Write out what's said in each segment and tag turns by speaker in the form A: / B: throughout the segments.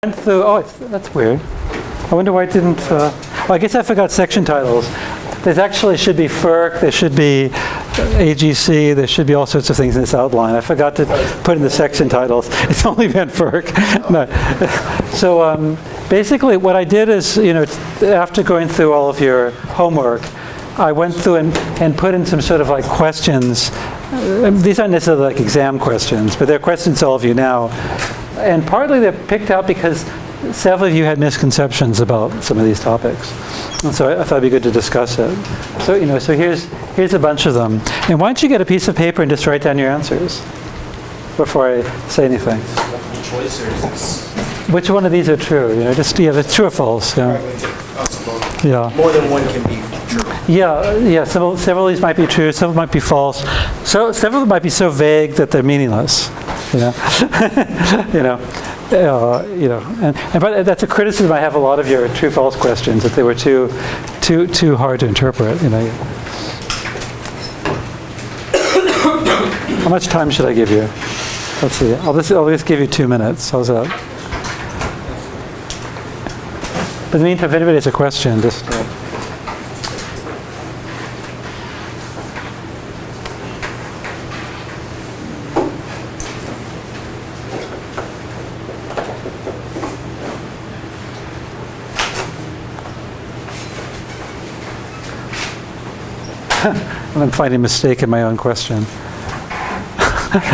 A: went through, that's weird. I wonder why it didn't, well, I guess I forgot section titles. There actually should be FERC, there should be AGC, there should be all sorts of things in this outline. I forgot to put in the section titles. It's only been FERC. No. So basically what I did is, after going through all of your homework, I went through and put in some sort of like questions. These aren't necessarily like exam questions, but they're questions to all of you now. And partly they're picked out because several of you had misconceptions about some of these topics. And so I thought it'd be good to discuss it. So, so here's a bunch of them. And why don't you get a piece of paper and just write down your answers before I say anything.
B: Choice or is this?
A: Which one of these are true? The true or false. Yeah. Yeah.
B: More than one can be true.
A: Yeah. Several of these might be true. Some might be false. So several of them might be so vague that they're meaningless. But that's a criticism I have of a lot of your true-false questions, that they were too hard to interpret. How much time should I give you? Let's see. I'll just give you 2 minutes. How's that? But in the meantime, if anybody has a question, just. I'm finding a mistake in my own question.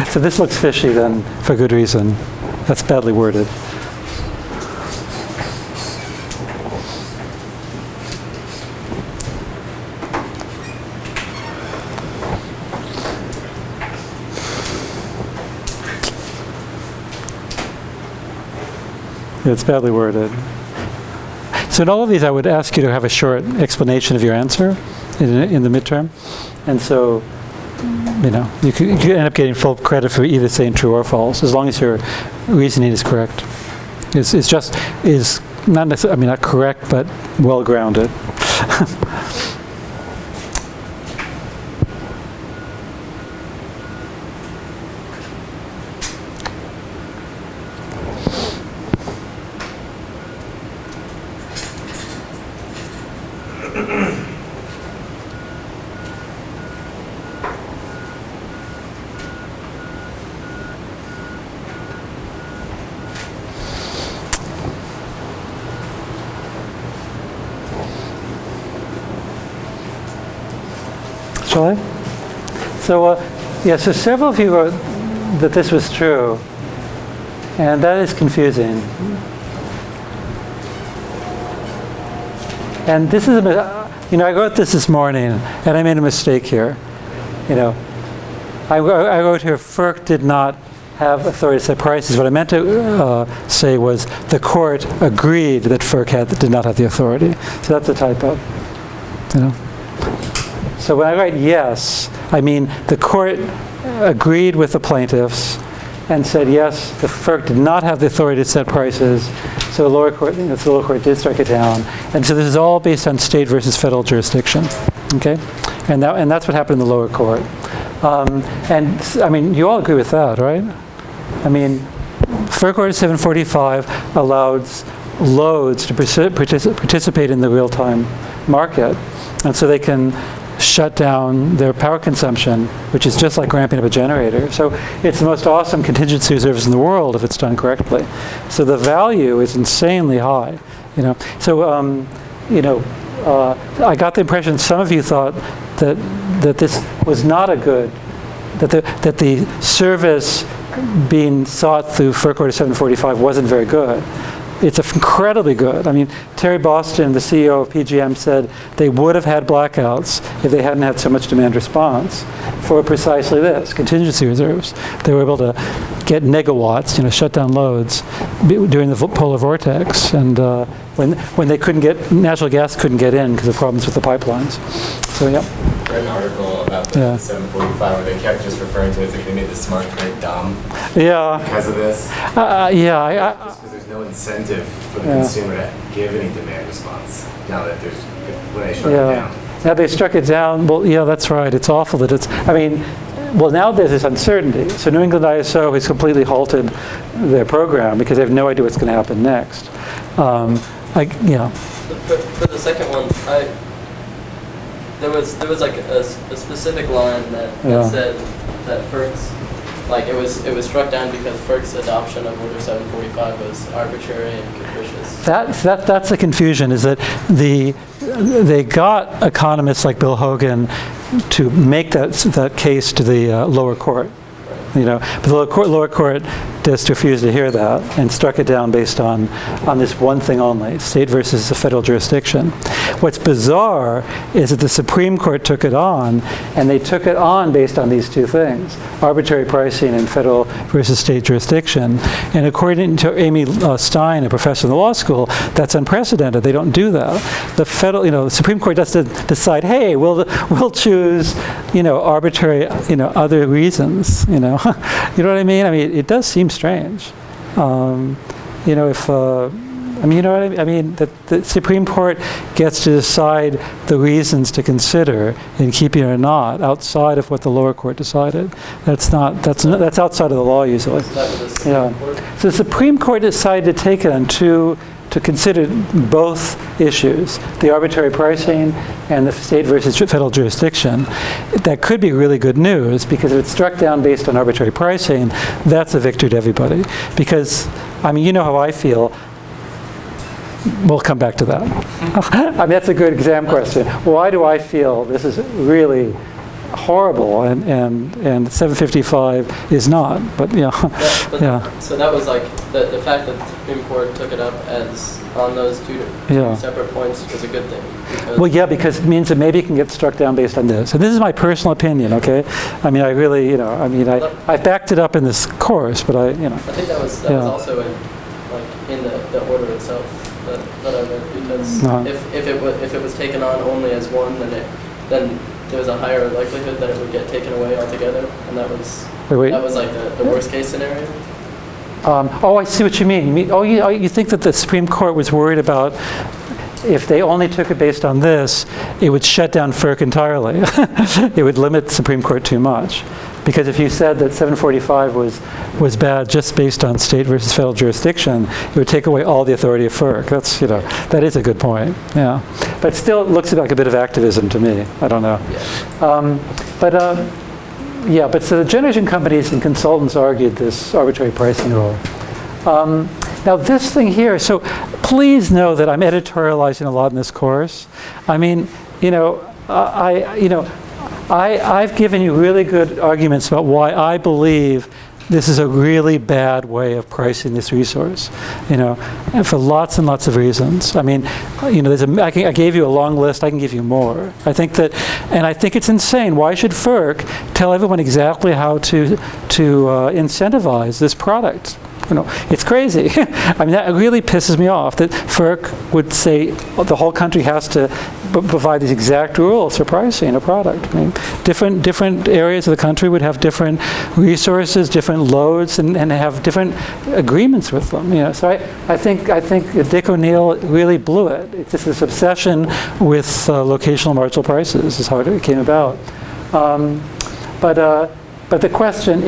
A: So this looks fishy then, for good reason. That's badly worded. It's badly worded. So in all of these, I would ask you to have a short explanation of your answer in the midterm. And so, you could end up getting full credit for either saying true or false, as long as your reasoning is correct. It's not necessarily, not correct, but well-grounded. Shall I? So several of you wrote that this was true, and that is confusing. And this is I wrote this morning, and I made a mistake here. I wrote here, FERC did not have authority to set prices. What I meant to say was the court agreed that FERC did not have the authority. So that's a typo. So when I write yes, I mean the court agreed with the plaintiffs and said yes, the FERC did not have the authority to set prices. So the lower court, the lower court did strike it down. And so this is all based on state versus federal jurisdiction. Okay, and that's what happened in the lower court. You all agree with that, right? FERC Order 745 allows loads to participate in the real-time market, and so they can shut down their power consumption, which is just like ramping up a generator. So it's the most awesome contingency service in the world if it's done correctly. So the value is insanely high. So I got the impression some of you thought that this was not a good, that the service being sought through FERC Order 745 wasn't very good. It's incredibly good. Terry Boston, the CEO of PJM, said they would have had blackouts if they hadn't had so much demand response for precisely this, contingency reserves. They were able to get megawatts, shut down loads during the polar vortex, and when they couldn't get, natural gas couldn't get in because of problems with the pipelines. So, yeah.
B: I read an article about the 745 where they kept just referring to it as like they made the smart grid dumb.
A: Yeah.
B: Because of this. Just because there's no incentive for the consumer to give any demand response now that when they shut it down.
A: Now they struck it down. Well, yeah, that's right. It's awful that it's. Well, now there's this uncertainty. So New England ISO has completely halted their program because they have no idea what's going to happen next. Yeah.
C: For the second one, there was like a specific line that said that FERC's, like it was struck down because FERC's adoption of Order 745 was arbitrary and capricious.
A: That's the confusion, is that they got economists like Bill Hogan to make that case to the lower court. But the lower court just refused to hear that and struck it down based on this one thing only, state versus the federal jurisdiction. What's bizarre is that the Supreme Court took it on, and they took it on based on these two things, arbitrary pricing and federal versus state jurisdiction. And according to Amy Stein, a professor in the law school, that's unprecedented. They don't do that. The federal, the Supreme Court doesn't decide, hey, we'll choose, arbitrary, other reasons, You know what I mean? I mean, it does seem strange. If that the Supreme Court gets to decide the reasons to consider in keeping it or not outside of what the lower court decided. That's outside of the law usually. Yeah. So the Supreme Court decided to take it on to consider both issues, the arbitrary pricing and the state versus federal jurisdiction. That could be really good news, because if it's struck down based on arbitrary pricing, that's a victory to everybody. Because, you know how I feel. We'll come back to that. That's a good exam question. Why do I feel this is really horrible and 755 is not? But yeah.
C: So that was like the fact that the Supreme Court took it up as on those two separate points was a good thing.
A: Well, yeah, because it means that maybe it can get struck down based on this. And this is my personal opinion, okay? I really, I backed it up in this course, but I
C: think that was also in the order itself that I read, because if it was taken on only as one, then there was a higher likelihood that it would get taken away altogether, and that was like the worst case scenario.
A: I see what you mean. You think that the Supreme Court was worried about if they only took it based on this, it would shut down FERC entirely. It would limit the Supreme Court too much. Because if you said that 745 was bad just based on state versus federal jurisdiction, it would take away all the authority of FERC. That's, that is a good point. Yeah. But still, it looks like a bit of activism to me. I don't know. Yeah. But so the generation companies and consultants argued this arbitrary pricing rule. Now this thing here, so please know that I'm editorializing a lot in this course. I've given you really good arguments about why I believe this is a really bad way of pricing this resource, and for lots and lots of reasons. I gave you a long list. I can give you more. I think it's insane. Why should FERC tell everyone exactly how to incentivize this product? It's crazy. That really pisses me off that FERC would say the whole country has to provide these exact rules for pricing a product. Different areas of the country would have different resources, different loads, and have different agreements with them. So I think Dick O'Neill really blew it. It's just this obsession with locational marginal prices is how it came about. But the question,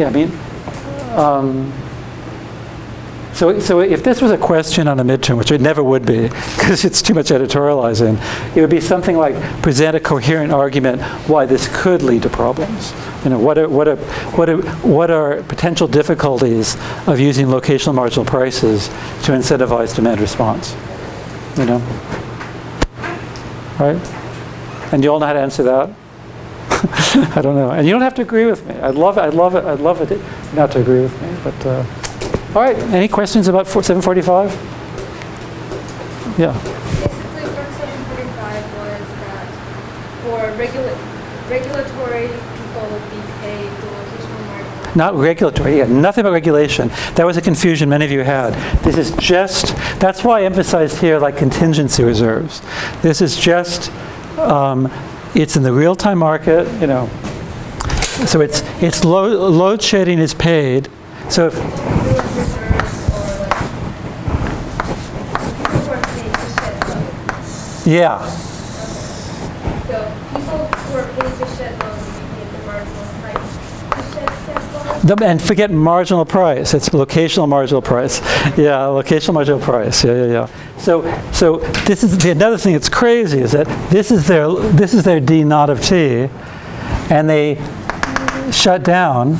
A: So if this was a question on a midterm, which it never would be, because it's too much editorializing, it would be something like present a coherent argument why this could lead to problems. What are potential difficulties of using locational marginal prices to incentivize demand response? Right? And you all know how to answer that? I don't know. And you don't have to agree with me. I'd love it not to agree with me, but. All right, any questions about 745? Yeah.
D: Basically, FERC 745 was that for regulatory people would be paid the locational marginal.
A: Not regulatory, nothing about regulation. That was a confusion many of you had. This is just, that's why I emphasized here like contingency reserves. This is just, it's in the real-time market, So it's load shedding is paid. So if, yeah.
D: So people who are paid to shed loads would be paid the marginal price to
A: And forget marginal price. It's locational marginal price. Yeah, locational marginal price. Yeah. So this is another thing that's crazy is that this is their D naught of t, and they shut down.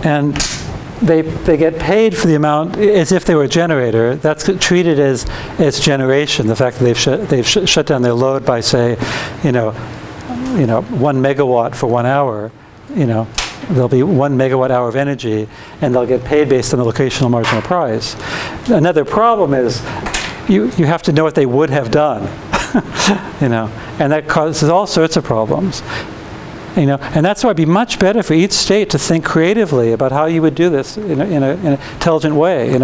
A: And they get paid for the amount as if they were a generator. That's treated as generation. The fact that they've shut down their load by, say, 1 megawatt for 1 hour. There'll be 1 megawatt hour of energy, and they'll get paid based on the locational marginal price. Another problem is you have to know what they would have done, and that causes all sorts of problems. And that's why it'd be much better for each state to think creatively about how you would do this in an intelligent way. And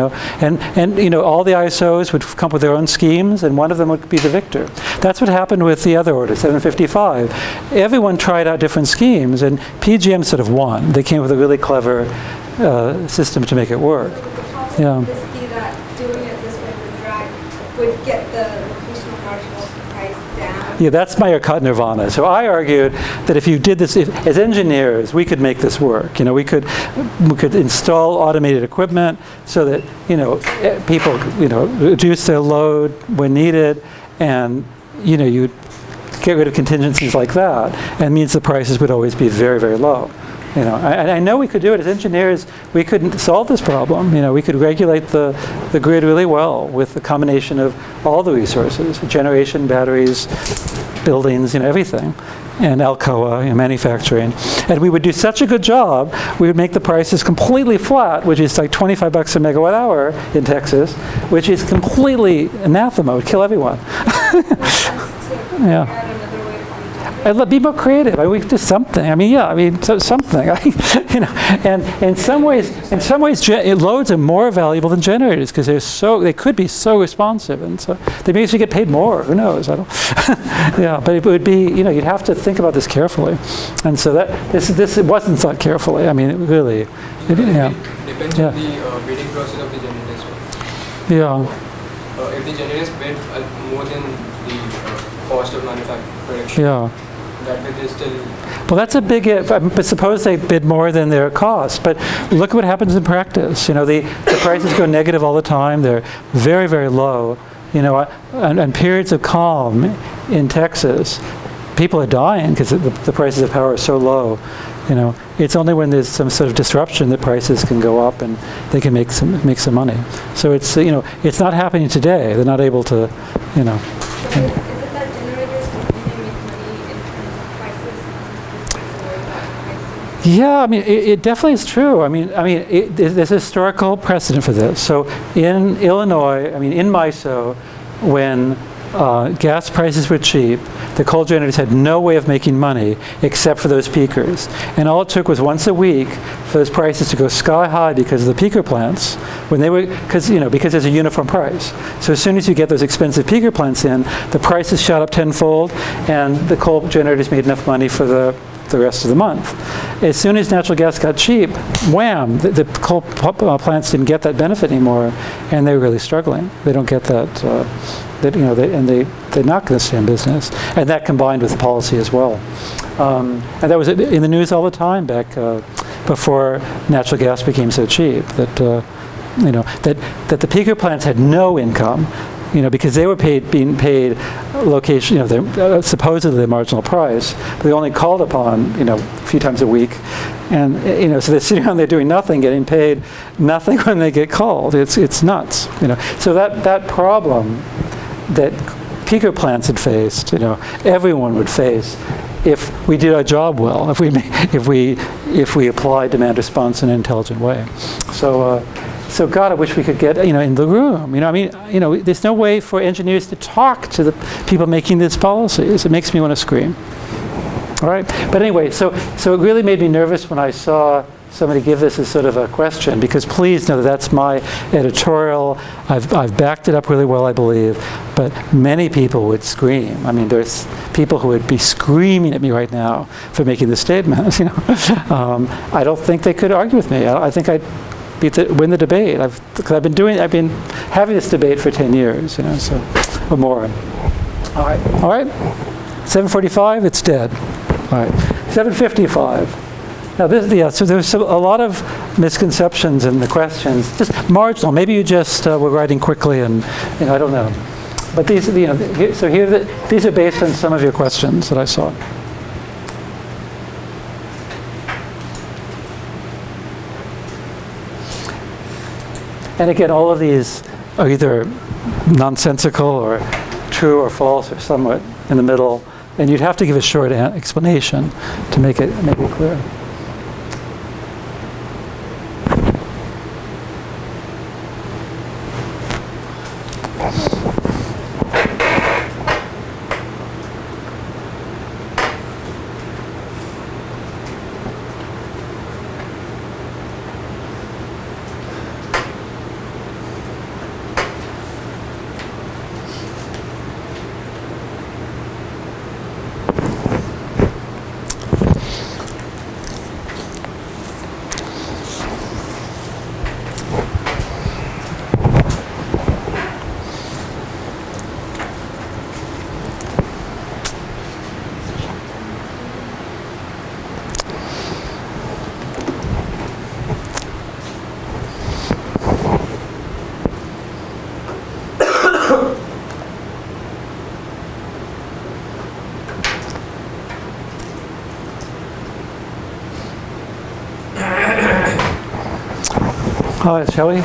A: all the ISOs would come up with their own schemes, and one of them would be the victor. That's what happened with the other order, 755. Everyone tried out different schemes, and PJM sort of won. They came up with a really clever system to make it work.
D: Yeah. Would this be that doing it this way would get the locational marginal price down?
A: Yeah, that's Meyer-Cut nirvana. So I argued that if you did this, as engineers, we could make this work. We could install automated equipment so that people reduce their load when needed, and you'd get rid of contingencies like that, and it means the prices would always be very, very low. I know we could do it as engineers. We could solve this problem. We could regulate the grid really well with the combination of all the resources: generation, batteries, buildings, everything, and Alcoa, manufacturing. And we would do such a good job. We would make the prices completely flat, which is like $25 a megawatt hour in Texas, which is completely anathema. It would kill everyone. Yeah. And be more creative. We could do something. Something. And in some ways, loads are more valuable than generators because they could be so responsive, and so they may actually get paid more. Who knows? I don't. Yeah, but it would be. You'd have to think about this carefully, and so that this wasn't thought carefully. It really.
E: Depends on the bidding process of the generators.
A: Yeah.
E: If the generators bid more than the cost of manufacturing.
A: Yeah.
E: That bid is still.
A: Well, that's a big if. But suppose they bid more than their cost. But look at what happens in practice. The prices go negative all the time. They're very, very low. And periods of calm in Texas, people are dying because the prices of power are so low. It's only when there's some sort of disruption that prices can go up and they can make some money. So it's it's not happening today. They're not able to. Yeah, it definitely is true. There's historical precedent for this. So in Illinois, in MISO, when gas prices were cheap, the coal generators had no way of making money except for those peakers. And all it took was once a week for those prices to go sky high because of the peaker plants, when they were, because there's a uniform price. So as soon as you get those expensive peaker plants in, the prices shot up tenfold, and the coal generators made enough money for the rest of the month. As soon as natural gas got cheap, wham, the coal plants didn't get that benefit anymore, and they were really struggling. They don't get that, they're not going to stay in business. And that combined with the policy as well. And that was in the news all the time back before natural gas became so cheap, that the peaker plants had no income, because they were being paid location, supposedly the marginal price, but they only called upon, a few times a week, and so they're sitting around there doing nothing, getting paid nothing when they get called. It's nuts, So that problem that peaker plants had faced, everyone would face if we did our job well, if we applied demand response in an intelligent way. So God, I wish we could get in the room. There's no way for engineers to talk to the people making these policies. It makes me want to scream. All right, but anyway, so it really made me nervous when I saw somebody give this as sort of a question, because please know that that's my editorial. I've backed it up really well, I believe, but many people would scream. There's people who would be screaming at me right now for making this statement. I don't think they could argue with me. I think I'd win the debate. Because I've been having this debate for 10 years, you know, so, or more. All right. 7:45, it's dead. All right. 7:55. Now so there's a lot of misconceptions in the questions, just marginal. Maybe you just were writing quickly, and I don't know. But these, these are based on some of your questions that I saw. And again, all of these are either nonsensical or true or false or somewhat in the middle, and you'd have to give a short explanation to make it clear. All right, shall we?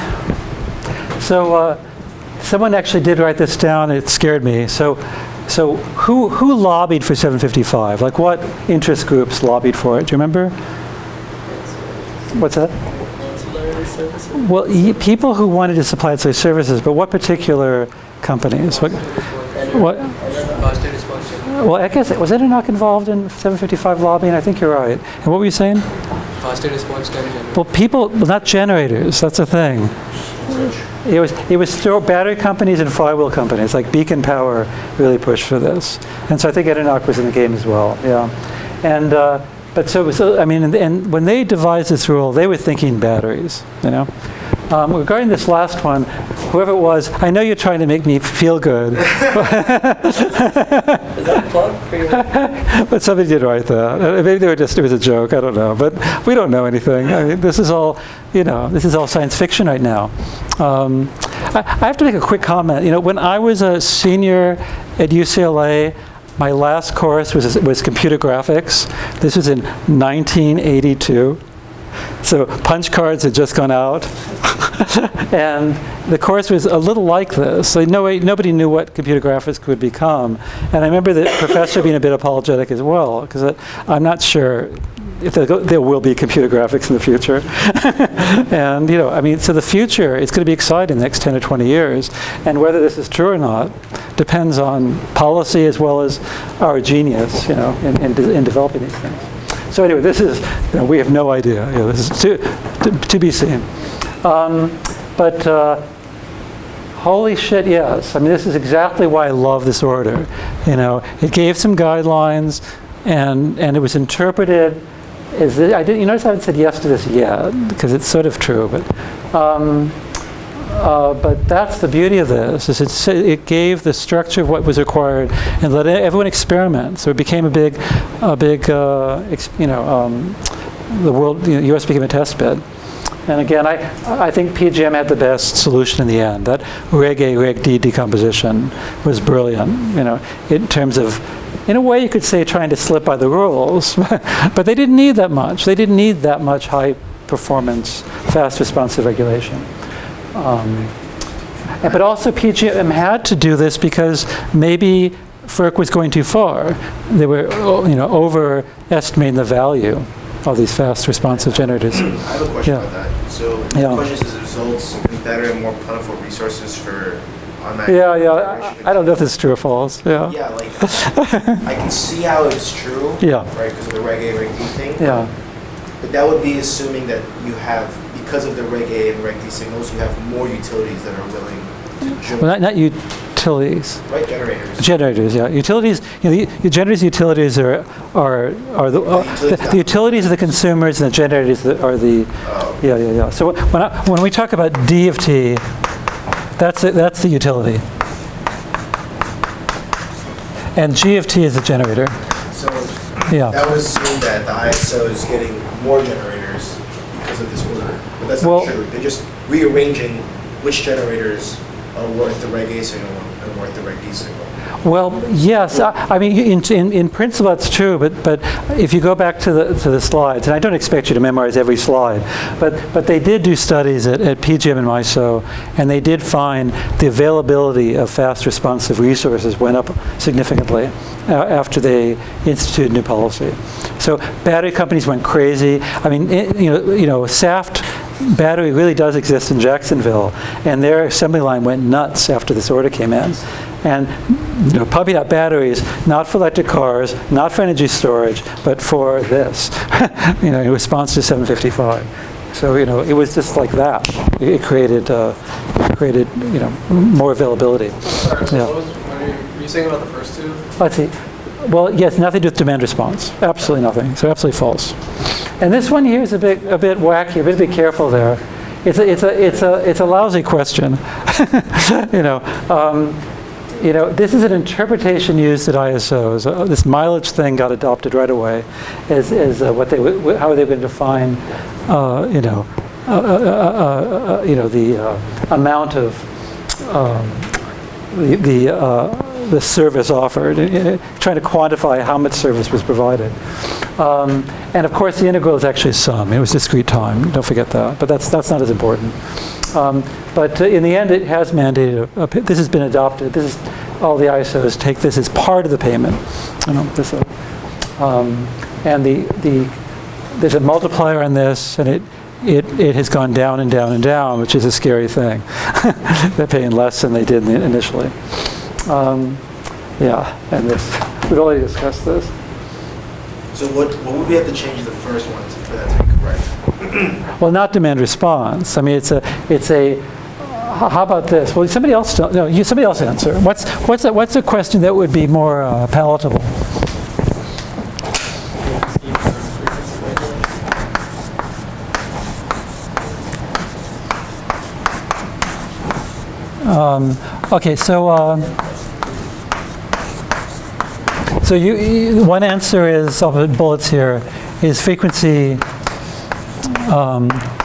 A: So someone actually did write this down. It scared me. So who lobbied for 755? Like what interest groups lobbied for it? Do you remember? What's that?
C: Ancillary services.
A: Well, people who wanted to supply ancillary services, but what particular companies? What?
E: Faster response time.
A: Well, I guess, was ENERNOC involved in 755 lobbying? I think you're right. And what were you saying?
E: Faster response time generator.
A: Well, people, not generators, that's a thing. It was still battery companies and flywheel companies, like Beacon Power really pushed for this. And so I think ENERNOC was in the game as well, yeah. And, but so I mean, and when they devised this rule, they were thinking batteries, you know. Regarding this last one, whoever it was, I know you're trying to make me feel good.
C: Is that a plug for your?
A: But somebody did write that. Maybe it was a joke, I don't know. But we don't know anything. I mean, this is all, this is all science fiction right now. I have to make a quick comment. You know, when I was a senior at UCLA, my last course was computer graphics. This was in 1982. So punch cards had just gone out. And the course was a little like this. So nobody knew what computer graphics could become. And I remember the professor being a bit apologetic as well, because I'm not sure if there will be computer graphics in the future. And, I mean, so the future is going to be exciting the next 10 or 20 years. And whether this is true or not depends on policy as well as our genius, in developing these things. So anyway, this is, we have no idea. This is to be seen. But holy shit, yes. I mean, this is exactly why I love this order. It gave some guidelines, and it was interpreted as you notice I haven't said yes to this yet, because it's sort of true, but that's the beauty of this, is it gave the structure of what was required and let everyone experiment. So it became the world, US became a test bed. And again, I think PGM had the best solution in the end. That Reg A, Reg D decomposition was brilliant, in terms of, in a way you could say trying to slip by the rules, but they didn't need that much. They didn't need that much high performance, fast responsive regulation. But also PGM had to do this because maybe FERC was going too far. They were, overestimating the value of these fast responsive generators.
F: I have a question about that. So the question is the results in better and more plentiful resources for automatic generation?
A: I don't know if this is true or false. Yeah.
F: Yeah, like I can see how it's true.
A: Yeah.
F: Right, because of the Reg A, Reg D thing.
A: Yeah.
F: But that would be assuming that you have, because of the Reg A and Reg D signals, you have more utilities that are willing to join.
A: Well, not utilities.
F: Right, generators.
A: Generators, yeah. Utilities, the generators, utilities are the utilities are the consumers, and the generators are the, yeah. So when we talk about D of T, that's the utility. And G of T is the generator.
F: So
A: Yeah.
F: that would assume that the ISO is getting more generators because of this order. But that's
A: Well-
F: not true. They're just rearranging which generators are worth the Reg A signal and worth the Reg D signal.
A: Well, yes. I mean, in principle, that's true. But if you go back to the slides, and I don't expect you to memorize every slide, but they did do studies at PGM and MISO, and they did find the availability of fast responsive resources went up significantly after they instituted new policy. So battery companies went crazy. I mean, Saft battery really does exist in Jacksonville, and their assembly line went nuts after this order came in. And pumping out batteries, not for electric cars, not for energy storage, but for this, in response to 755. So, it was just like that. It created more availability.
C: Sorry, so
A: Yeah.
C: what were you saying about the first two?
A: Let's see. Well, yes, nothing to do with demand response. Absolutely nothing. So absolutely false. And this one here is a bit wacky. You better be careful there. It's a lousy question. This is an interpretation used at ISOs. This mileage thing got adopted right away as how they would define, the amount of the service offered, trying to quantify how much service was provided. And of course, the integral is actually sum. It was discrete time. Don't forget that. But that's not as important. But in the end, it has mandated. This has been adopted. This is all the ISOs take this as part of the payment. And there's a multiplier on this, and it has gone down and down and down, which is a scary thing. They're paying less than they did initially. And this, we've already discussed this.
F: So what would we have to change the first one for that to be correct?
A: Well, not demand response. I mean, it's a. How about this? Well, somebody else answer. What's a question that would be more palatable? Okay, so one answer is, I'll put bullets here, is frequency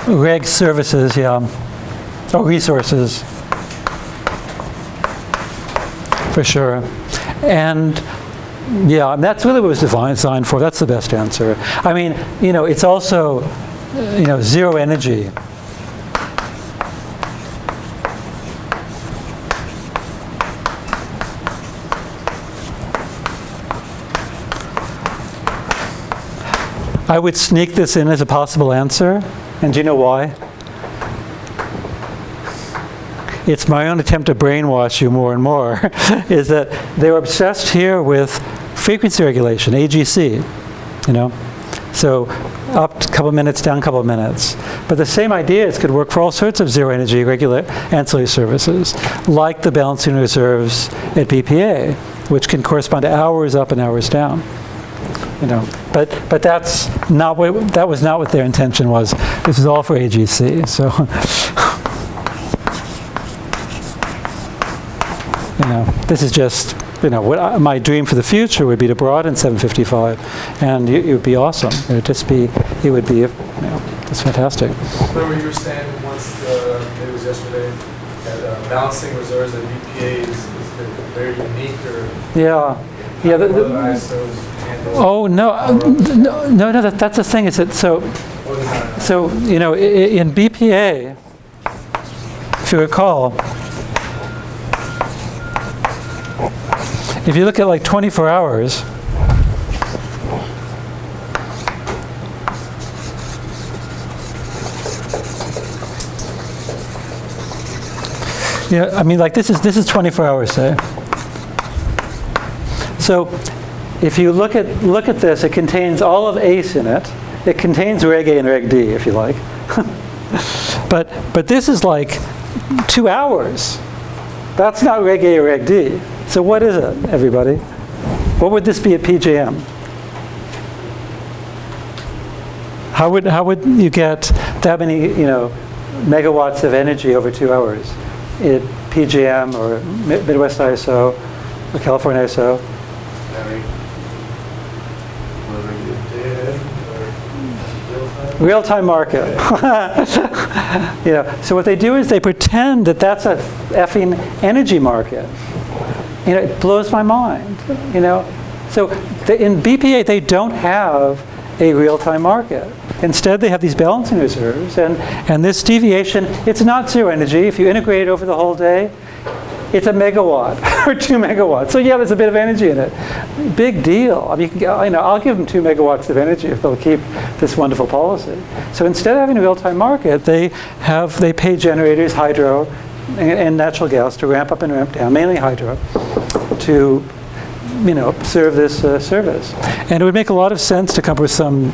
A: reg services, or resources, for sure. And that's really what it was designed for. That's the best answer. I mean, it's also, zero energy. I would sneak this in as a possible answer, and do you know why? It's my own attempt to brainwash you more and more, is that they were obsessed here with frequency regulation, AGC, So up a couple of minutes, down a couple of minutes. But the same ideas could work for all sorts of zero energy regular ancillary services, like the balancing reserves at BPA, which can correspond to hours up and hours down. But that's not that was not what their intention was. This is all for AGC. So, this is just, what my dream for the future would be to broaden 755, and it would be awesome. It would just fantastic.
G: Remember you were saying once it was yesterday that balancing reserves at BPA is very unique, or
A: oh no, that's the thing. Is that so in BPA, if you recall, if you look at like 24 hours, I mean, like this is 24 hours, say. So if you look at this, it contains all of ACE in it. It contains Reg A and Reg D, if you like. but this is like 2 hours. That's not Reg A or Reg D. So what is it, everybody? What would this be at PJM? How would you get that many, megawatts of energy over 2 hours at PJM or Midwest ISO or California ISO? Real-time market. So what they do is they pretend that that's a effing energy market. It blows my mind. So in BPA they don't have a real-time market. Instead, they have these balancing reserves, and this deviation, it's not zero energy. If you integrate it over the whole day, it's a megawatt or 2 megawatts. So yeah, there's a bit of energy in it. Big deal. I mean, I'll give them 2 megawatts of energy if they'll keep this wonderful policy. So instead of having a real-time market, they pay generators, hydro, and natural gas to ramp up and ramp down, mainly hydro, to serve this service. And it would make a lot of sense to come up with some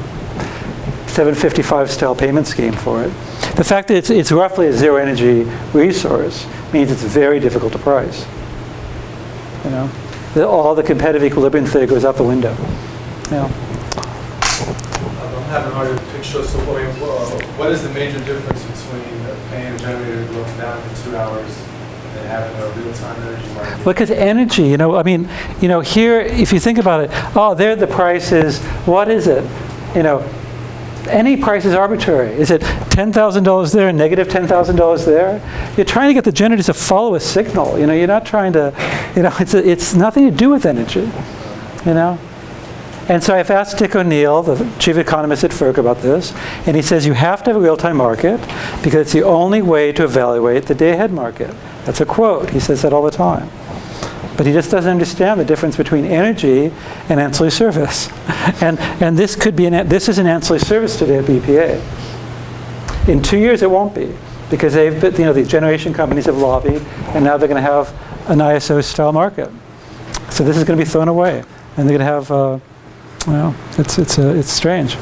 A: 755 style payment scheme for it. The fact that it's roughly a zero energy resource means it's very difficult to price. All the competitive equilibrium theory goes out the window.
G: I'm having a hard picture. So what is the major difference between paying a generator to go down for 2 hours and having a real-time energy market?
A: Well, because energy, here, if you think about it, there the price is, what is it? Any price is arbitrary. Is it $10,000 there and negative $10,000 there? You're trying to get the generator to follow a signal. You're not trying to, it's nothing to do with energy, And so I've asked Dick O'Neill, the chief economist at FERC, about this, and he says you have to have a real-time market because it's the only way to evaluate the day-ahead market. That's a quote. He says that all the time. But he just doesn't understand the difference between energy and ancillary service. And this could be this is an ancillary service today at BPA. In 2 years it won't be, because these generation companies have lobbied, and now they're going to have an ISO style market. So this is going to be thrown away, and they're going to have it's strange.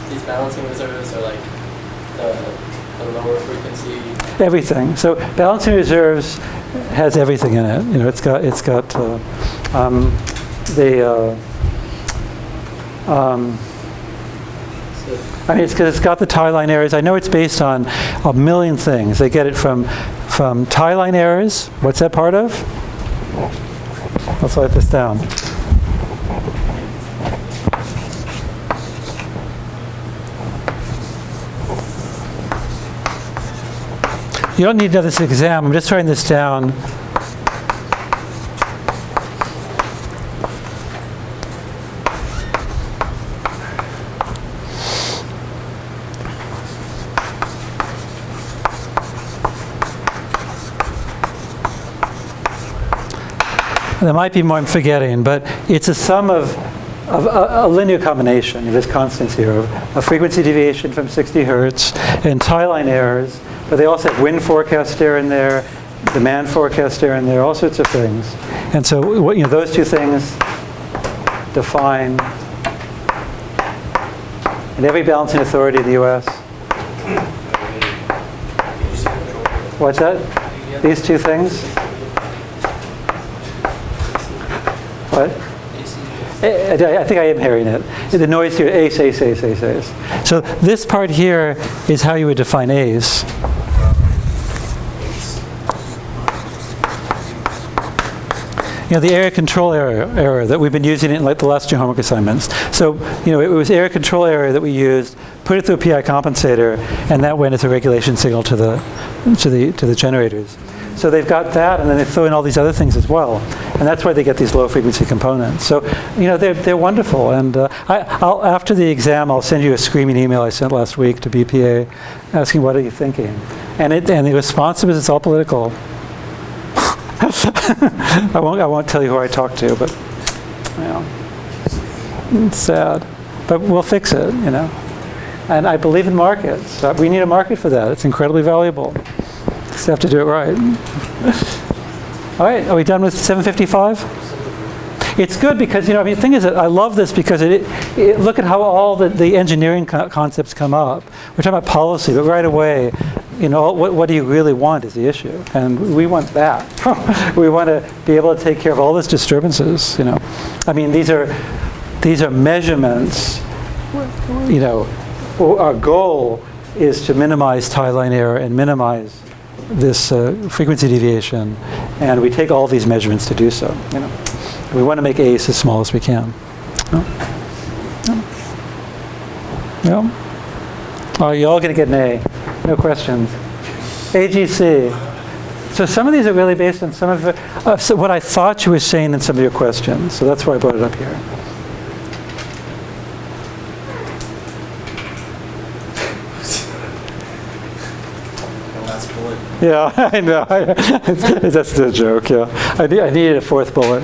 C: These balancing reserves are like the lower frequency.
A: Everything. So balancing reserves has everything in it. It's got it's because it's got the tie line errors. I know it's based on a million things. They get it from tie line errors. What's that part of? Let's write this down. You don't need to know this exam. I'm just writing this down. There might be more I'm forgetting, but it's a sum of a linear combination. There's constants here of a frequency deviation from 60 hertz and tie line errors. But they also have wind forecast error in there, demand forecast error in there, all sorts of things. And so those two things define, and every balancing authority in the US. What's that? These two things? What? I think I am hearing it. The noise here, ACE, ACE, ACE, ACE, ACE. So this part here is how you would define ACE. The area control error that we've been using in like the last 2 homework assignments. So, it was area control error that we used, put it through a PI compensator, and that went as a regulation signal to the generators. So they've got that, and then they throw in all these other things as well, and that's why they get these low frequency components. So, they're wonderful. And after the exam, I'll send you a screaming email I sent last week to BPA, asking what are you thinking, and the response is it's all political. I won't tell you who I talked to, but it's sad. But we'll fix it, And I believe in markets. We need a market for that. It's incredibly valuable. Just have to do it right. All right, are we done with 755? It's good because, the thing is that I love this because look at how all the engineering concepts come up. We're talking about policy, but right away, what do you really want is the issue, and we want that. We want to be able to take care of all those disturbances. I mean, these are measurements. Our goal is to minimize tie line error and minimize this frequency deviation, and we take all these measurements to do so. We want to make ACE as small as we can. Yeah. Oh, you're all going to get an A. No questions. AGC. So some of these are really based on some of what I thought you were saying in some of your questions. So that's why I brought it up here. Yeah, I know. That's the joke, yeah. I needed a fourth bullet.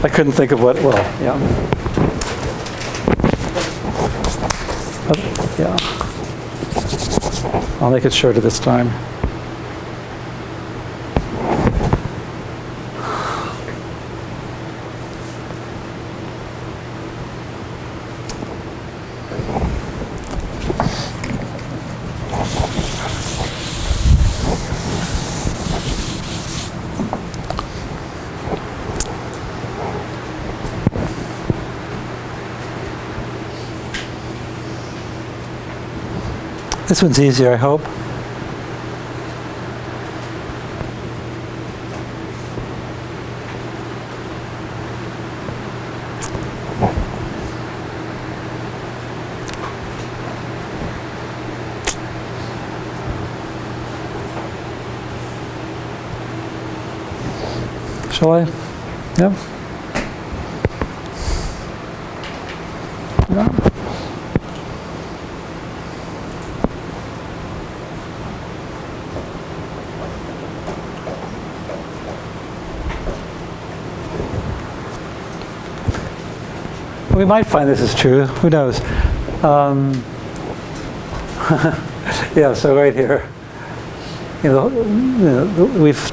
A: I couldn't think of what, yeah. Yeah. I'll make it shorter this time. This one's easier, I hope. Shall I? Yeah. Yeah. We might find this is true. Who knows? Yeah. So right here, we've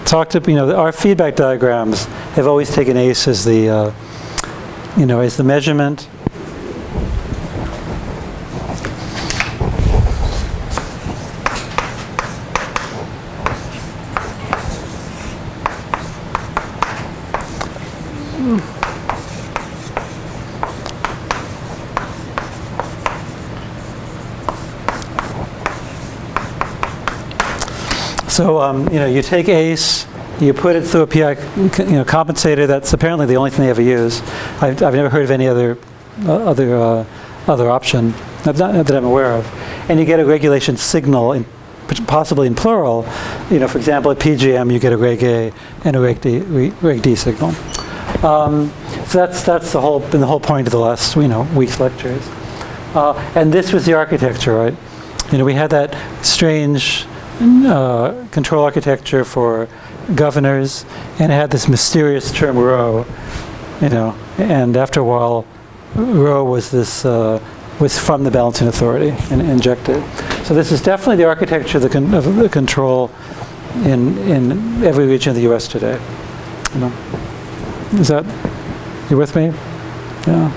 A: talked. Our feedback diagrams have always taken ACE as the, as the measurement. So, you take ACE, you put it through a PI compensator. That's apparently the only thing they ever use. I've never heard of any other option that I'm aware of. And you get a regulation signal, possibly in plural. For example, at PGM, you get a reg A and a reg D signal. So that's the whole point of the last week's lectures. And this was the architecture, right? We had that strange control architecture for governors, and it had this mysterious term rho, and after a while, rho was was from the balancing authority and injected. So this is definitely the architecture of the control in every region of the U.S. today. Is that, you with me? Yeah.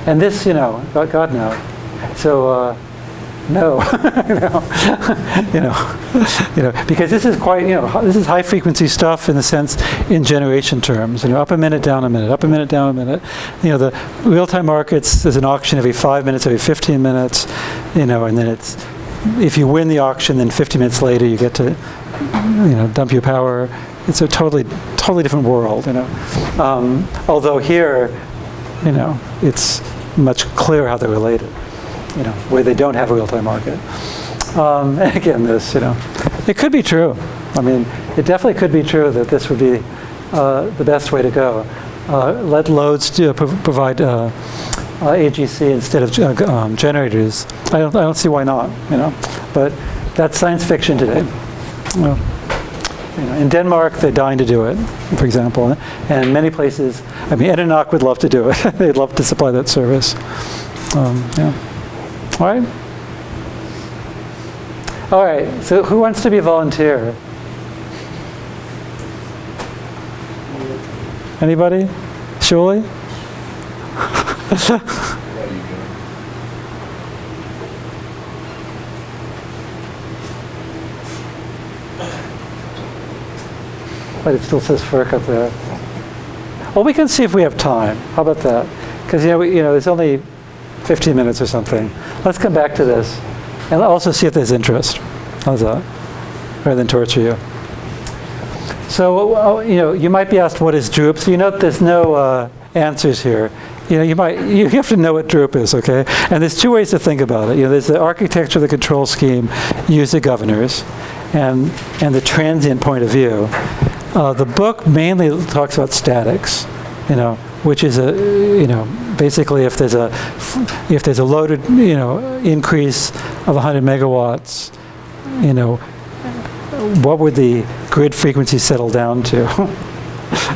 A: And this, God no. So. No, because this is quite, this is high frequency stuff in the sense, in generation terms, up a minute, down a minute, up a minute, down a minute. The real-time markets, there's an auction every 5 minutes, every 15 minutes, and then it's, if you win the auction, then 50 minutes later you get to, dump your power. It's a totally different world, although here, it's much clearer how they're related. Where they don't have a real-time market. And again, this, it could be true. I mean, it definitely could be true that this would be the best way to go. Let loads provide AGC instead of generators. I don't see why not. But that's science fiction today. In Denmark, they're dying to do it, for example, and many places. I mean, Edenok would love to do it. They'd love to supply that service. Yeah. All right, so who wants to be a volunteer? Anybody? Shuli? but it still says FERC up there. Well, we can see if we have time. How about that? Because there's only 15 minutes or something. Let's come back to this, and also see if there's interest. How's that? Rather than torture you. So you might be asked, what is Drupe? So you note there's no answers here. You have to know what Drupe is, okay? And there's two ways to think about it. There's the architecture of the control scheme used at governors, and the transient point of view. The book mainly talks about statics, which is basically if there's a loaded increase of 100 megawatts, what would the grid frequency settle down to?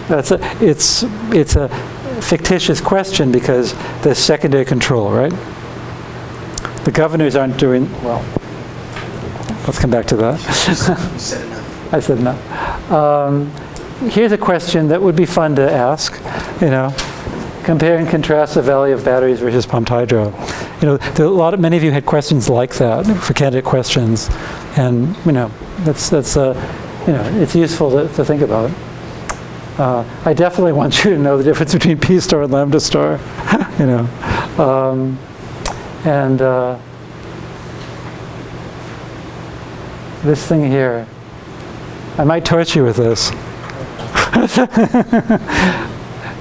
A: It's a fictitious question because there's secondary control, right? The governors aren't doing well. Let's come back to that.
F: You said enough.
A: I said enough. Here's a question that would be fun to ask. Compare and contrast the value of batteries versus pumped hydro. Many of you had questions like that for candidate questions, and that's it's useful to think about. I definitely want you to know the difference between P star and lambda star, and this thing here. I might torture you with this.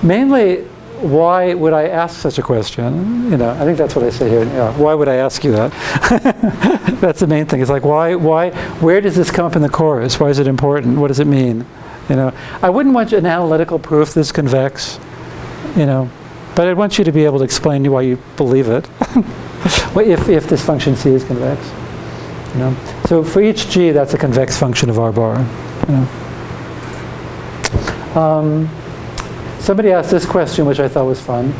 A: Mainly, why would I ask such a question? I think that's what I say here. Why would I ask you that? That's the main thing. It's like, where does this come up in the course? Why is it important? What does it mean? I wouldn't want an analytical proof this is convex, but I'd want you to be able to explain why you believe it. if this function C is convex. So for each G, that's a convex function of R bar. Somebody asked this question, which I thought was fun.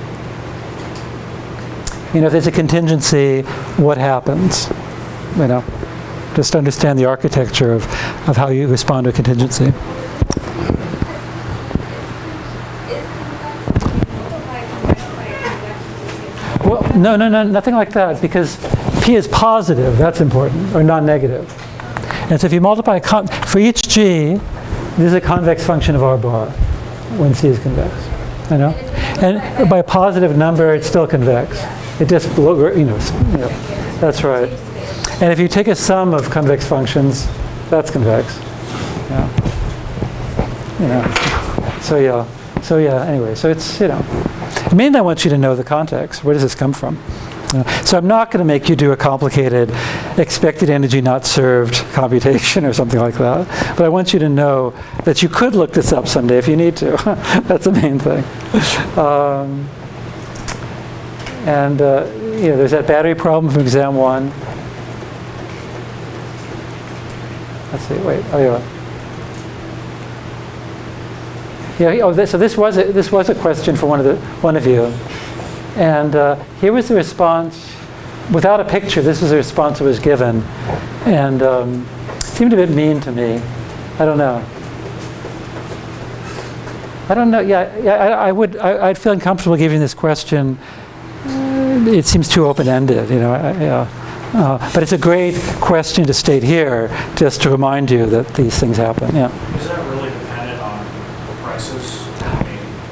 A: If there's a contingency, what happens? Just to understand the architecture of how you respond to a contingency. Well, no, nothing like that, because P is positive, that's important, or non-negative. And so if you multiply, for each G, this is a convex function of R bar when C is convex, And by a positive number, it's still convex. It just, that's right. And if you take a sum of convex functions, that's convex. Anyway, so it's, mainly I want you to know the context. Where does this come from? So I'm not going to make you do a complicated expected energy not served computation or something like that. But I want you to know that you could look this up someday if you need to. That's the main thing. There's that battery problem from exam 1. Let's see. Wait. So this was a question for one of you. And here was the response, without a picture. This was the response that was given, and seemed a bit mean to me. I don't know. I'd feel uncomfortable giving this question. It seems too open-ended, but it's a great question to state here, just to remind you that these things happen. Yeah.
H: Is that really dependent on prices?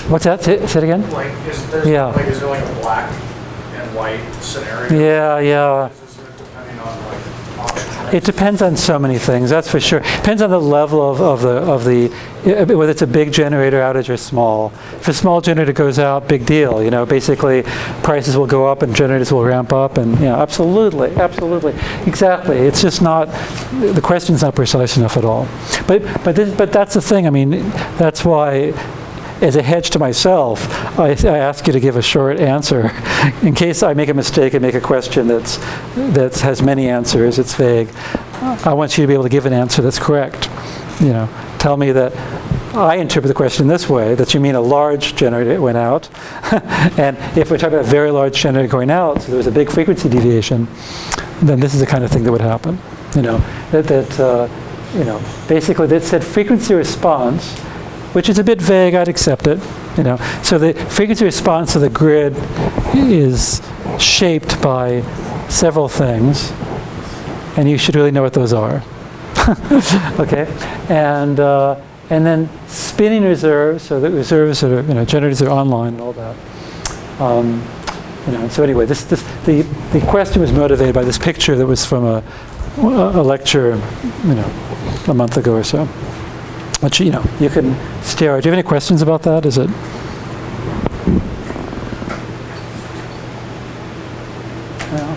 A: What's that? Say it again?
H: Is there like a black and white scenario?
A: Yeah.
H: Is this depending on auction?
A: It depends on so many things, that's for sure. Depends on the level of the whether it's a big generator outage or small. If a small generator goes out, big deal. Basically prices will go up and generators will ramp up, and absolutely, exactly. It's just not, the question's not precise enough at all. But that's the thing. That's why, as a hedge to myself, I ask you to give a short answer. In case I make a mistake and make a question that has many answers, it's vague, I want you to be able to give an answer that's correct. Tell me that I interpret the question this way, that you mean a large generator went out. And if we're talking about a very large generator going out, so there was a big frequency deviation, then this is the kind of thing that would happen. Basically that said frequency response, which is a bit vague, I'd accept it. So the frequency response of the grid is shaped by several things, and you should really know what those are. Okay, and and then spinning reserves, so that reserves that are, generators that are online and all that. So anyway, the question was motivated by this picture that was from a lecture, a month ago or so. Which, you can stare at. Do you have any questions about that? Is it? Yeah.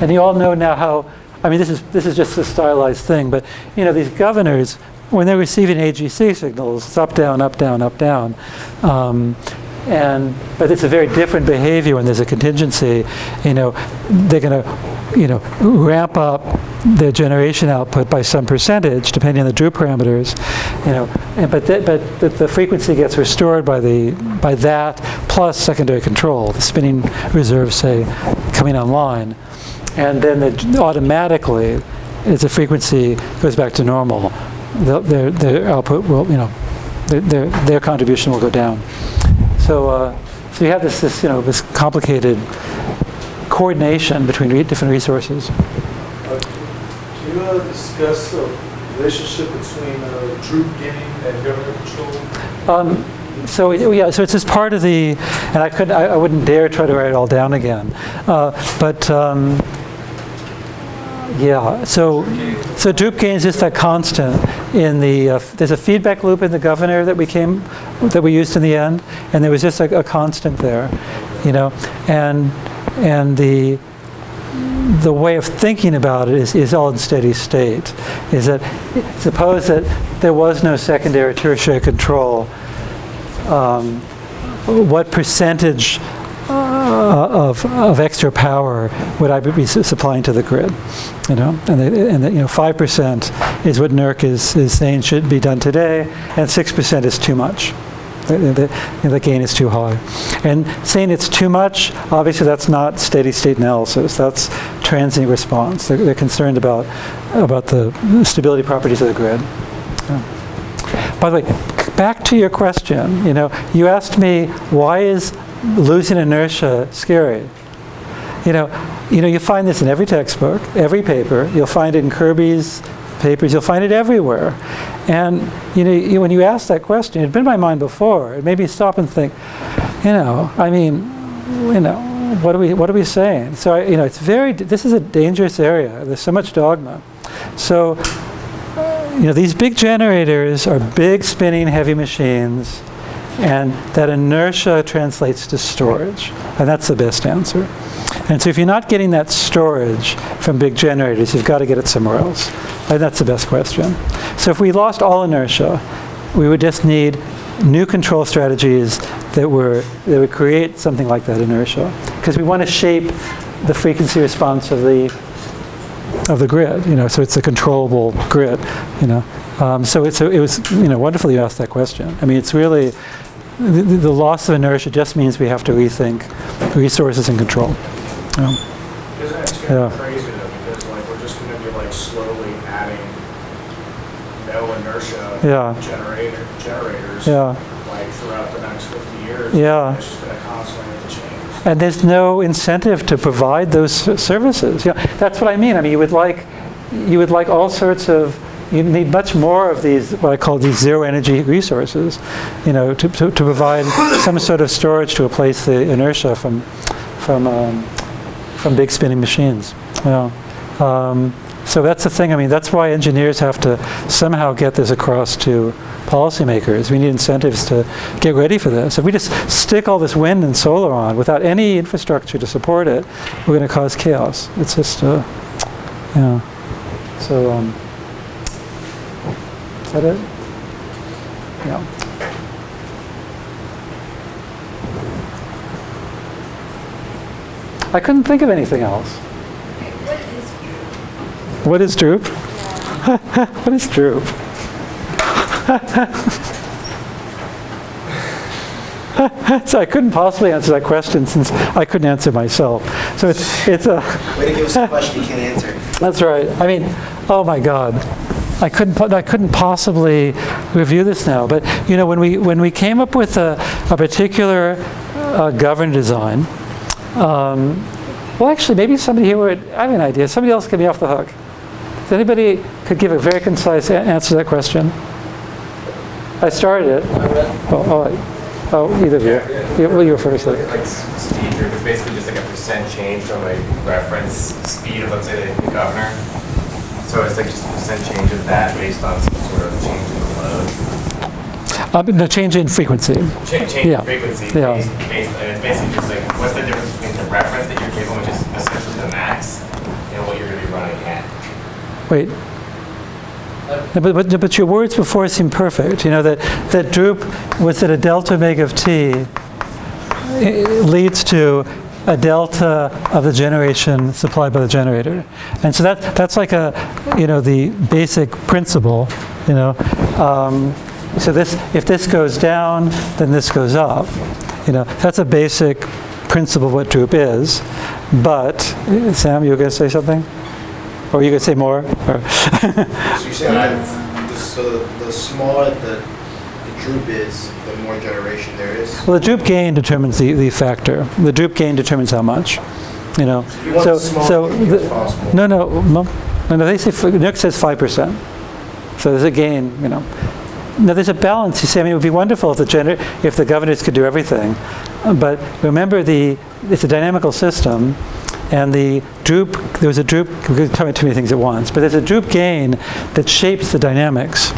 A: And you all know now how, this is just a stylized thing, but, these governors, when they're receiving AGC signals, it's up, down, up, down, up, down. But it's a very different behavior when there's a contingency. They're going to, ramp up their generation output by some percentage, depending on the Droop parameters. But the frequency gets restored by that plus secondary control, the spinning reserve, say, coming online, and then automatically, as the frequency goes back to normal, their output will, their contribution will go down. So you have this complicated coordination between different resources.
G: Can you discuss the relationship between Droop gain and governor control?
A: So it's just part of the, and I wouldn't dare try to write it all down again, so Droop gain is just that constant in the, there's a feedback loop in the governor that we used in the end, and there was just a constant there, and the way of thinking about it is all in steady state. Is that, suppose that there was no secondary, tertiary control, what percentage of extra power would I be supplying to the grid? And 5% is what NERC is saying should be done today, and 6% is too much. The gain is too high. And saying it's too much, obviously that's not steady state analysis. That's transient response. They're concerned about the stability properties of the grid. By the way, back to your question. You asked me, why is losing inertia scary? You find this in every textbook, every paper. You'll find it in Kirby's papers. You'll find it everywhere. And when you ask that question, it'd been in my mind before. It made me stop and think. What are we saying? So it's this is a dangerous area. There's so much dogma. So these big generators are big spinning heavy machines, and that inertia translates to storage, and that's the best answer. And so if you're not getting that storage from big generators, you've got to get it somewhere else. And that's the best question. So if we lost all inertia, we would just need new control strategies that would create something like that inertia, because we want to shape the frequency response of the grid. So it's a controllable grid. So it was wonderful you asked that question. It's really the loss of inertia just means we have to rethink resources and control.
H: Isn't it kind of crazy though, because we're just going to be slowly adding no inertia generators throughout the next 50 years.
A: Yeah.
H: It's just going to constantly have to change.
A: And there's no incentive to provide those services. That's what I mean. You would like all sorts of. You need much more of these, what I call these zero energy resources, to provide some sort of storage to replace the inertia from big spinning machines. So that's the thing. That's why engineers have to somehow get this across to policymakers. We need incentives to get ready for this. If we just stick all this wind and solar on without any infrastructure to support it, we're going to cause chaos. It's just, So. Is that it? Yeah. I couldn't think of anything else. What is Droop? What is Droop? So I couldn't possibly answer that question since I couldn't answer myself. So it's a...
F: Way to give us a question you can't answer.
A: That's right. Oh my God. I couldn't possibly review this now, but when we came up with a particular governor design, well, actually, maybe somebody here would. I have an idea. Somebody else get me off the hook. Does anybody could give a very concise answer to that question? I started it.
C: I read.
A: Either of you. Well, you were first.
B: Like speed droop is basically just like a percent change from a reference speed of, let's say, the governor. So it's like just a percent change of that based on some sort of change in the load.
A: The change in frequency.
B: Change
A: Yeah.
B: in frequency
A: Yeah.
B: based, and it's basically just like, what's the difference between the reference that you're given, which is essentially the max, and what you're going to be running at?
A: Wait. But your words before seem perfect. You know, that droop was that a delta omega of t leads to a delta of the generation supplied by the generator. And so that's like the basic principle, so if this goes down, then this goes up. That's a basic principle of what droop is. But, Sam, you were going to say something? Or you could say more? Or
F: So you're saying that the smaller the droop is, the more generation there is?
A: Well, the droop gain determines the factor. The droop gain determines how much.
F: You want the smallest droop as possible.
A: No. They say NERC says 5%. So there's a gain. Now there's a balance. You say, it would be wonderful if the governors could do everything, but remember it's a dynamical system. And the droop, there's a droop, we're going to talk about too many things at once, but there's a droop gain that shapes the dynamics.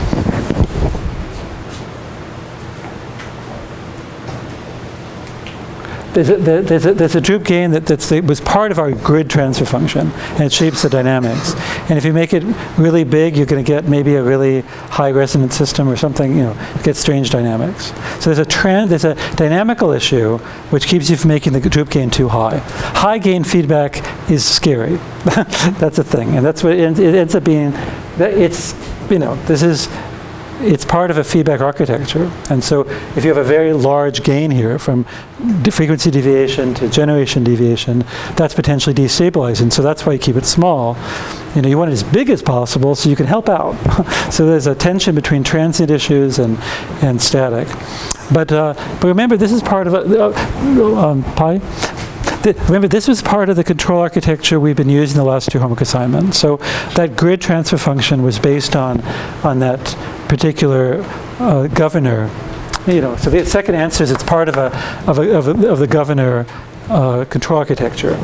A: There's a droop gain that was part of our grid transfer function, and it shapes the dynamics. And if you make it really big, you're going to get maybe a really high resonance system or something, get strange dynamics. So there's a dynamical issue which keeps you from making the droop gain too high. High gain feedback is scary. That's a thing, and that's what it ends up being. It's part of a feedback architecture. And so if you have a very large gain here from frequency deviation to generation deviation, that's potentially destabilizing. So that's why you keep it small. You want it as big as possible so you can help out. So there's a tension between transient issues and static. But remember, this is part of remember, this was part of the control architecture we've been using the last two homework assignments. So that grid transfer function was based on that particular governor. So the second answer is it's part of the governor control architecture.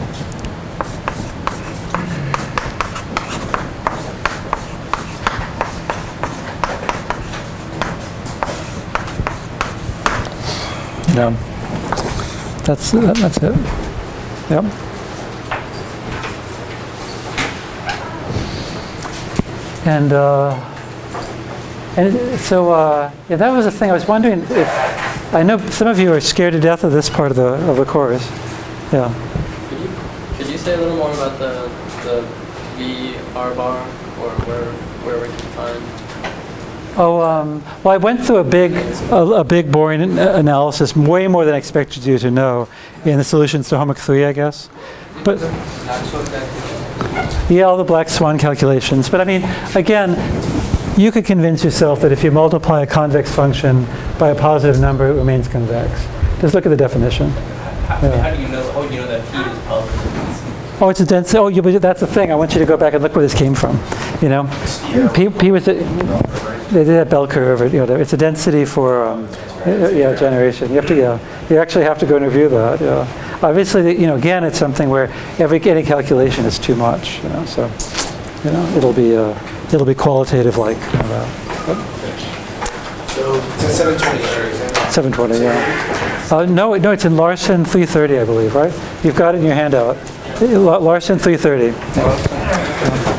A: That's it. Yep. And so that was the thing. I was wondering if I know some of you are scared to death of this part of the course. Yeah.
C: Could you say a little more about the VR bar, or where we can find?
A: Well, I went through a big boring analysis, way more than I expected you to know, in the solutions to homework 3, I guess. But yeah, all the black swan calculations. But again, you could convince yourself that if you multiply a convex function by a positive number, it remains convex. Just look at the definition.
E: How do you know? Oh, you know that P is positive.
A: Oh, it's a density. Oh, that's the thing. I want you to go back and look where this came from. P was they did that bell curve. It's a density for generation. You actually have to go and review that. Yeah. Obviously, again, it's something where any calculation is too much. So it'll be qualitative like that.
F: So it's at 720, right?
A: 720, yeah. No, it's in Larson 330, I believe, right? You've got it in your handout. Larson 330. Yeah.